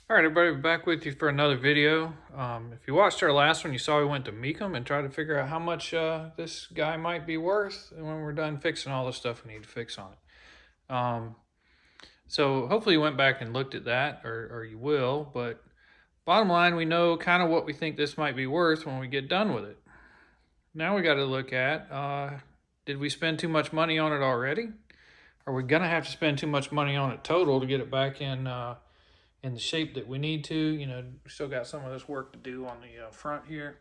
All right, everybody, back with you for another video. If you watched our last one, you saw we went to Mecum and tried to figure out how much this guy might be worth when we're done fixing all the stuff we need to fix on it. So hopefully you went back and looked at that, or you will. But bottom line, we know kind of what we think this might be worth when we get done with it. Now we got to look at, did we spend too much money on it already? Are we going to have to spend too much money on it total to get it back in the shape that we need to? We still got some of this work to do on the front here,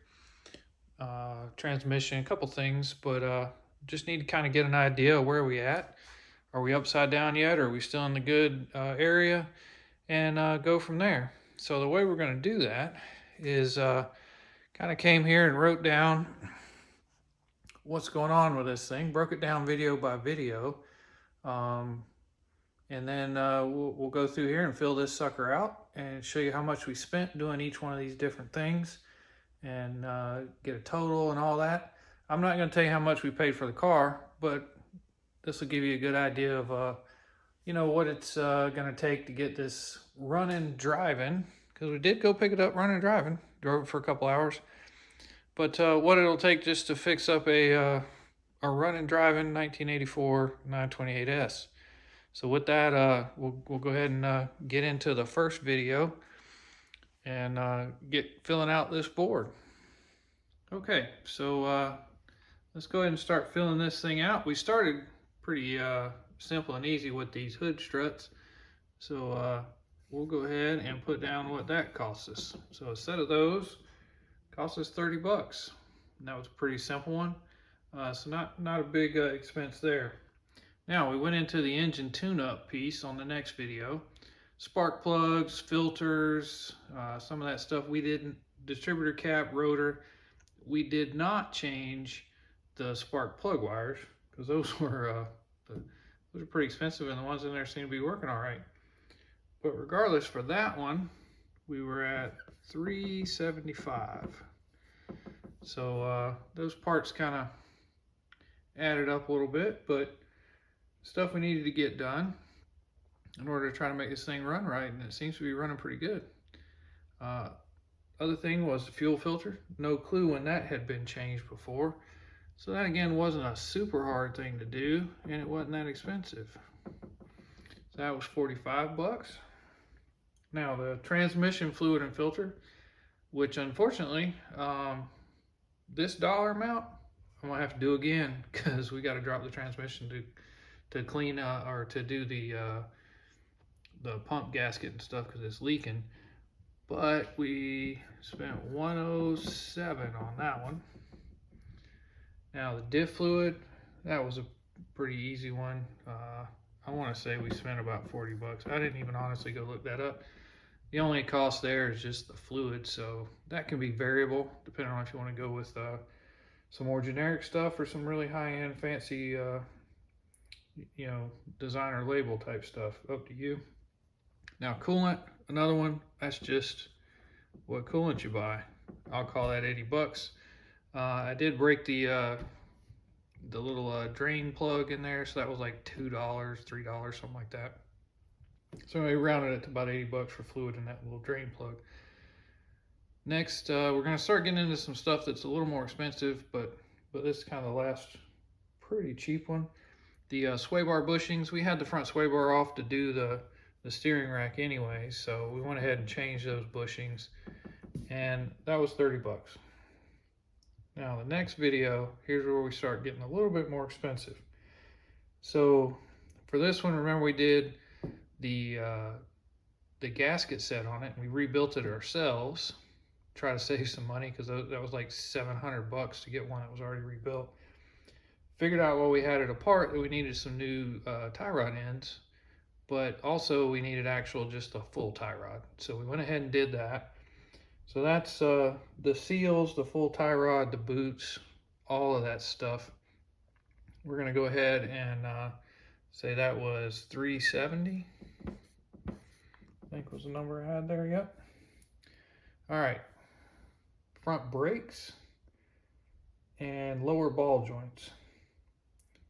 transmission, a couple things, but just need to kind of get an idea of where we at. Are we upside down yet? Or are we still in the good area? And go from there. So the way we're going to do that is kind of came here and wrote down what's going on with this thing, broke it down video by video. Um, And then we'll go through here and fill this sucker out and show you how much we spent doing each one of these different things and get a total and all that. I'm not going to tell you how much we paid for the car, but this will give you a good idea of what it's going to take to get this running driving, because we did go pick it up running driving, drove it for a couple hours. But what it'll take just to fix up a running driving 1984 928S. So with that, we'll go ahead and get into the first video and get filling out this board. Okay, so let's go ahead and start filling this thing out. We started pretty simple and easy with these hood struts. So we'll go ahead and put down what that costs us. So a set of those cost us 30 bucks. And that was a pretty simple one. So not a big expense there. Now we went into the engine tune-up piece on the next video. Spark plugs, filters, some of that stuff we didn't, distributor cap, rotor. We did not change the spark plug wires because those were pretty expensive, and the ones in there seem to be working all right. But regardless, for that one, we were at $375. So those parts kind of added up a little bit, but stuff we needed to get done in order to try to make this thing run right, and it seems to be running pretty good. Other thing was the fuel filter. No clue when that had been changed before. So that again wasn't a super hard thing to do, and it wasn't that expensive. So that was 45 bucks. Now the transmission fluid and filter, which unfortunately, this dollar amount, I'm gonna have to do again because we got to drop the transmission to clean or to do the pump gasket and stuff because it's leaking. But we spent 107 on that one. Now the diff fluid, that was a pretty easy one. I want to say we spent about 40 bucks. I didn't even honestly go look that up. The only cost there is just the fluid, so that can be variable depending on if you want to go with some more generic stuff or some really high-end fancy designer label type stuff. Up to you. Now coolant, another one, that's just what coolant you buy. I'll call that 80 bucks. I did break the little drain plug in there, so that was like $2, $3, something like that. So I rounded it to about 80 bucks for fluid in that little drain plug. Next, we're going to start getting into some stuff that's a little more expensive, but this is kind of the last pretty cheap one. The sway bar bushings, we had the front sway bar off to do the steering rack anyway, so we went ahead and changed those bushings, and that was 30 bucks. Now the next video, here's where we start getting a little bit more expensive. So for this one, remember we did the gasket set on it, and we rebuilt it ourselves, try to save some money because that was like 700 bucks to get one that was already rebuilt. Figured out while we had it apart that we needed some new tie rod ends, but also we needed just a full tie rod. So we went ahead and did that. So that's the seals, the full tie rod, the boots, all of that stuff. We're gonna go ahead and say that was $370. I think was the number I had there. Yep. All right. Front brakes and lower ball joints.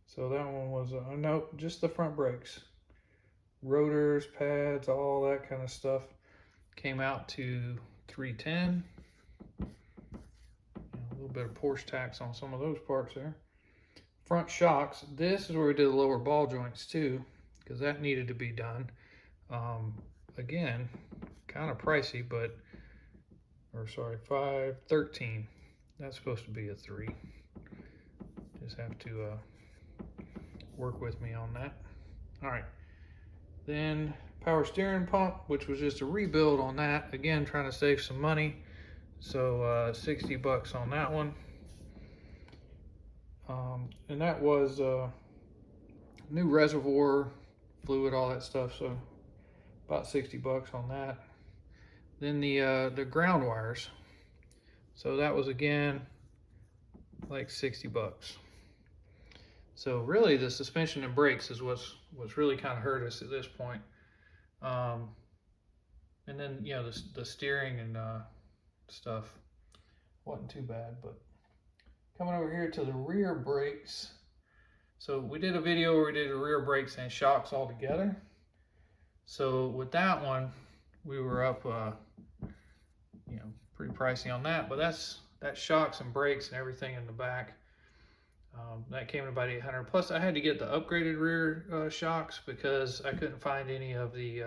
So that one was, no, just the front brakes. Rotors, pads, all that kind of stuff. came out to $310. A little bit of Porsche tax on some of those parts there. Front shocks, this is where we did the lower ball joints too, because that needed to be done. Again, kind of pricey, but, or sorry, $513. That's supposed to be a 3. Just have to work with me on that. All right, then power steering pump, which was just a rebuild on that. Again, trying to save some money. So 60 bucks on that one. And that was new reservoir fluid, all that stuff. So about 60 bucks on that. Then the ground wires. So that was again like 60 bucks. So really the suspension and brakes is what's really kind of hurt us at this point. And then, you know, the steering and stuff wasn't too bad. But coming over here to the rear brakes. So we did a video where we did the rear brakes and shocks all together. So with that one, we were up, you know, pretty pricey on that. But that's shocks and brakes and everything in the back. That came in about $800. Plus, I had to get the upgraded rear shocks because I couldn't find any of the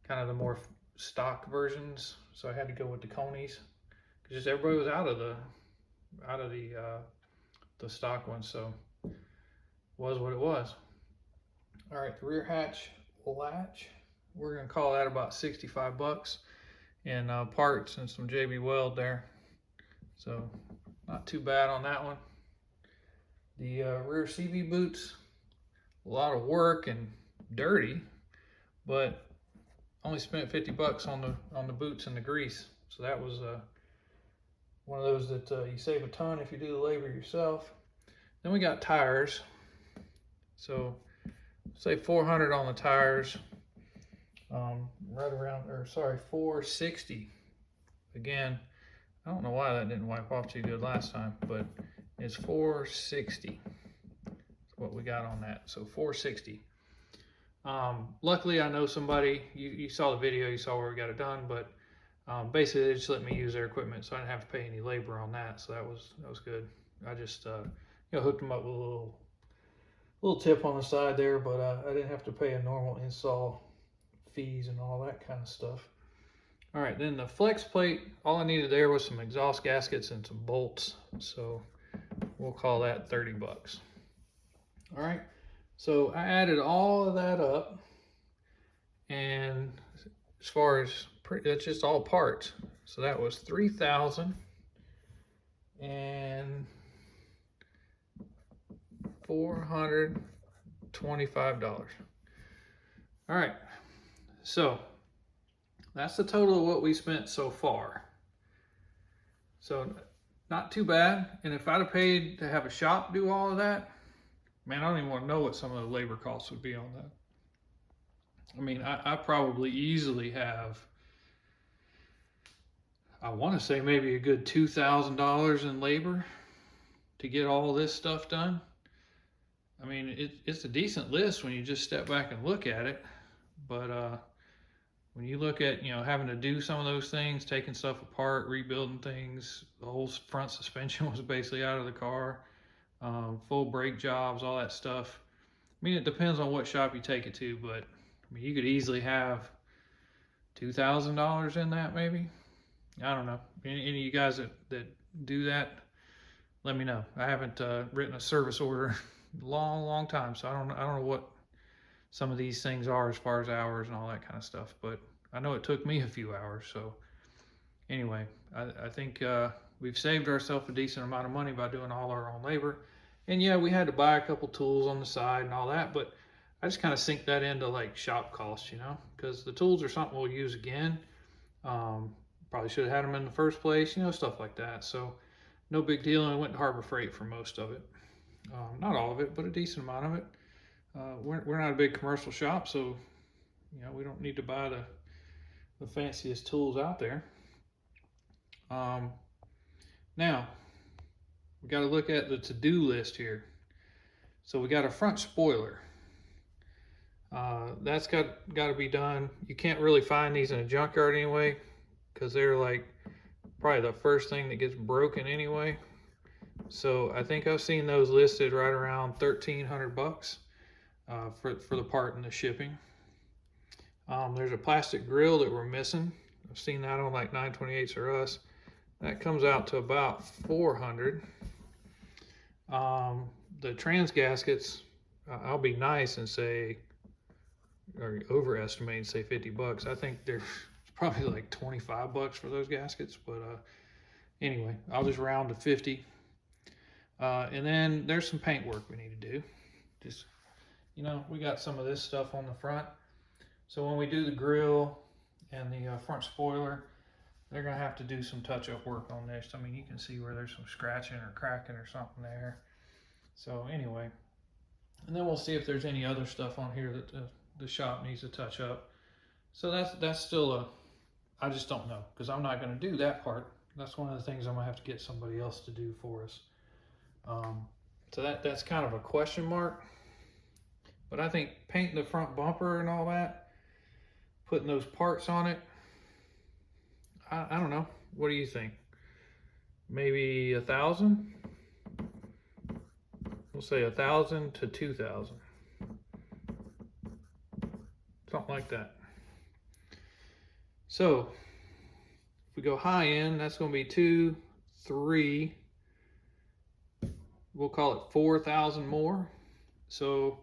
kind of the more stock versions. So I had to go with the Coneys because just everybody was out of the stock ones. So was what it was. All right, the rear hatch latch, we're gonna call that about 65 bucks in parts and some JB Weld there. So not too bad on that one. The rear CV boots, a lot of work and dirty, but only spent 50 bucks on the boots and the grease. So that was one of those that you save a ton if you do the labor yourself. Then we got tires. So say 400 on the tires, right around, or sorry, 460. Again, I don't know why that didn't wipe off too good last time, but it's 460. That's what we got on that. So 460. Luckily, I know somebody. You saw the video, you saw where we got it done, but basically they just let me use their equipment, so I didn't have to pay any labor on that. So that was good. I just you know, hooked them up with a little tip on the side there, but I didn't have to pay a normal install fees and all that kind of stuff. All right, then the flex plate, all I needed there was some exhaust gaskets and some bolts. So we'll call that 30 bucks. All right, so I added all of that up, and as far as that's just all parts. So that was $3,425. All right, so that's the total of what we spent so far. So not too bad. And if I'd have paid to have a shop do all of that, man, I don't even want to know what some of the labor costs would be on that. I mean, I probably easily have, I want to say maybe a good $2,000 in labor to get all this stuff done. I mean, it's a decent list when you just step back and look at it. But when you look at, you know, having to do some of those things, taking stuff apart, rebuilding things, the whole front suspension was basically out of the car, full brake jobs, all that stuff. I mean, it depends on what shop you take it to, but I mean, you could easily have $2,000 in that, maybe. I don't know. Any of you guys that do that, let me know. I haven't written a service order in a long time, so I don't know what some of these things are as far as hours and all that kind of stuff, but I know it took me a few hours. So anyway, I think we've saved ourselves a decent amount of money by doing all our own labor. And yeah, we had to buy a couple tools on the side and all that, but I just kind of sink that into like shop costs, you know, because the tools are something we'll use again. Probably should have had them in the first place, you know, stuff like that. So no big deal. And I went to Harbor Freight for most of it. Not all of it, but a decent amount of it. We're not a big commercial shop, so you know, we don't need to buy the fanciest tools out there. Now we got to look at the to-do list here. So we got a front spoiler. That's got to be done. You can't really find these in a junkyard anyway, because they're like probably the first thing that gets broken anyway. So I think I've seen those listed right around 1,300 bucks for the part and the shipping. There's a plastic grill that we're missing. I've seen that on like 928s or us. That comes out to about 400. The trans gaskets, I'll be nice and say, or overestimate and say 50 bucks. I think there's probably like 25 bucks for those gaskets, but anyway, I'll just round to 50. And then there's some paint work we need to do. Just, we got some of this stuff on the front. So when we do the grill and the front spoiler, they're gonna have to do some touch-up work on this. I mean, you can see where there's some scratching or cracking or something there. So anyway, and then we'll see if there's any other stuff on here that the shop needs to touch up. So that's still I just don't know, because I'm not gonna do that part. That's one of the things I'm gonna have to get somebody else to do for us. So that's kind of a question mark. But I think painting the front bumper and all that, putting those parts on it, I don't know. What do you think? Maybe 1,000? We'll say 1,000 to 2,000. Something like that. So if we go high end, that's going to be 2, 3. We'll call it 4,000 more. So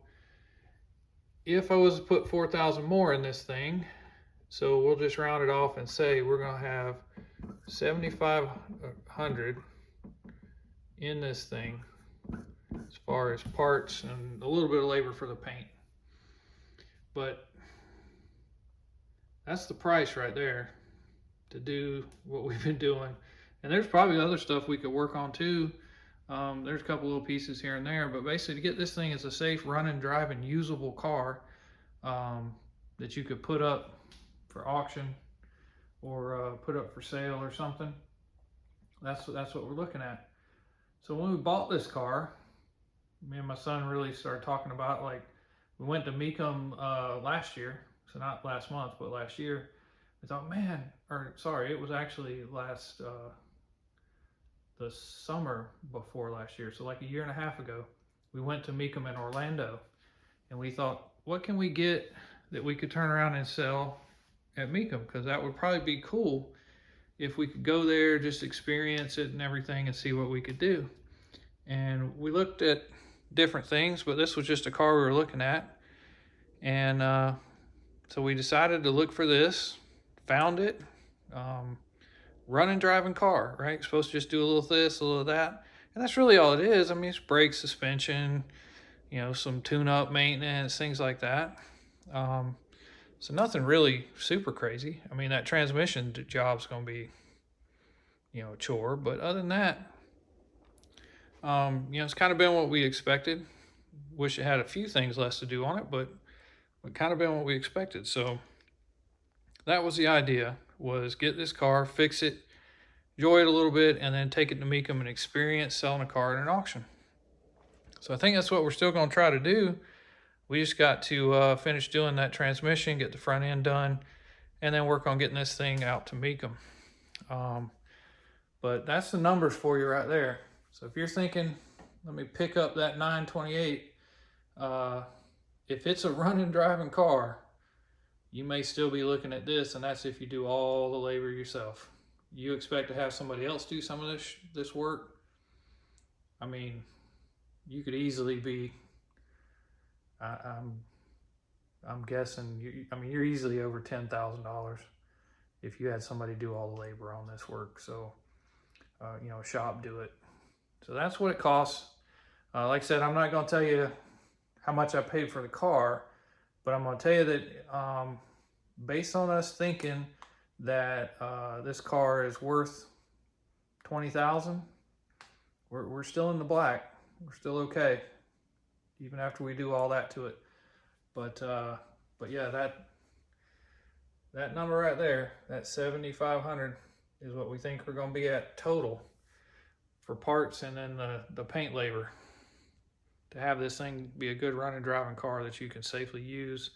if I was to put 4,000 more in this thing, so we'll just round it off and say we're going to have 7,500 in this thing as far as parts and a little bit of labor for the paint. But that's the price right there to do what we've been doing. And there's probably other stuff we could work on too. There's a couple little pieces here and there, but basically to get this thing as a safe running, driving, usable car that you could put up for auction or put up for sale or something. That's what we're looking at. So when we bought this car, me and my son really started talking about, like, we went to Mecum last year, so not last month, but last year. We thought, man, or sorry, it was actually the summer before last year, so like a year and a half ago, we went to Mecum in Orlando, and we thought, what can we get that we could turn around and sell at Mecum? Because that would probably be cool if we could go there, just experience it and everything and see what we could do. And we looked at different things, but this was just a car we were looking at. And so we decided to look for this, found it. Running, driving car, right? You're supposed to just do a little this, a little that. And that's really all it is. I mean, it's brake, suspension, some tune-up maintenance, things like that. So nothing really super crazy. I mean, that transmission job's going to be, a chore. But other than that, it's kind of been what we expected. Wish it had a few things less to do on it, but it kind of been what we expected. So that was the idea, was get this car, fix it, enjoy it a little bit, and then take it to Mecum and experience selling a car at an auction. So I think that's what we're still going to try to do. We just got to finish doing that transmission, get the front end done, and then work on getting this thing out to Mecum. But that's the numbers for you right there. So if you're thinking, let me pick up that 928, if it's a running, driving car, you may still be looking at this, and that's if you do all the labor yourself. You expect to have somebody else do some of this work? I mean, you could easily be, I'm guessing, you're easily over $10,000 if you had somebody do all the labor on this work. So, shop do it. So that's what it costs. Like I said, I'm not going to tell you how much I paid for the car, but I'm going to tell you that based on us thinking that this car is worth $20,000, we're still in the black. We're still okay, even after we do all that to it. But yeah, that number right there, that 7,500, is what we think we're going to be at total for parts and then the paint labor. to have this thing be a good running driving car that you can safely use,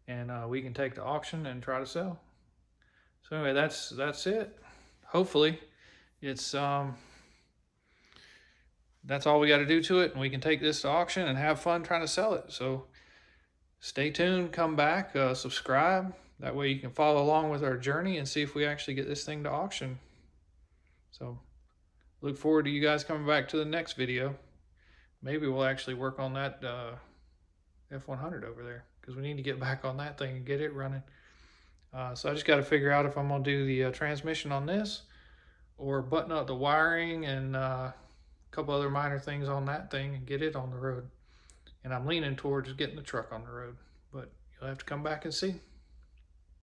and we can take to auction and try to sell. So anyway, that's it. Hopefully, it's that's all we got to do to it, and we can take this to auction and have fun trying to sell it. So stay tuned, come back, subscribe. That way you can follow along with our journey and see if we actually get this thing to auction. So look forward to you guys coming back to the next video. Maybe we'll actually work on that F100 over there, because we need to get back on that thing and get it running. So I just got to figure out if I'm going to do the transmission on this, or button up the wiring and a couple other minor things on that thing and get it on the road. And I'm leaning towards getting the truck on the road, but you'll have to come back and see.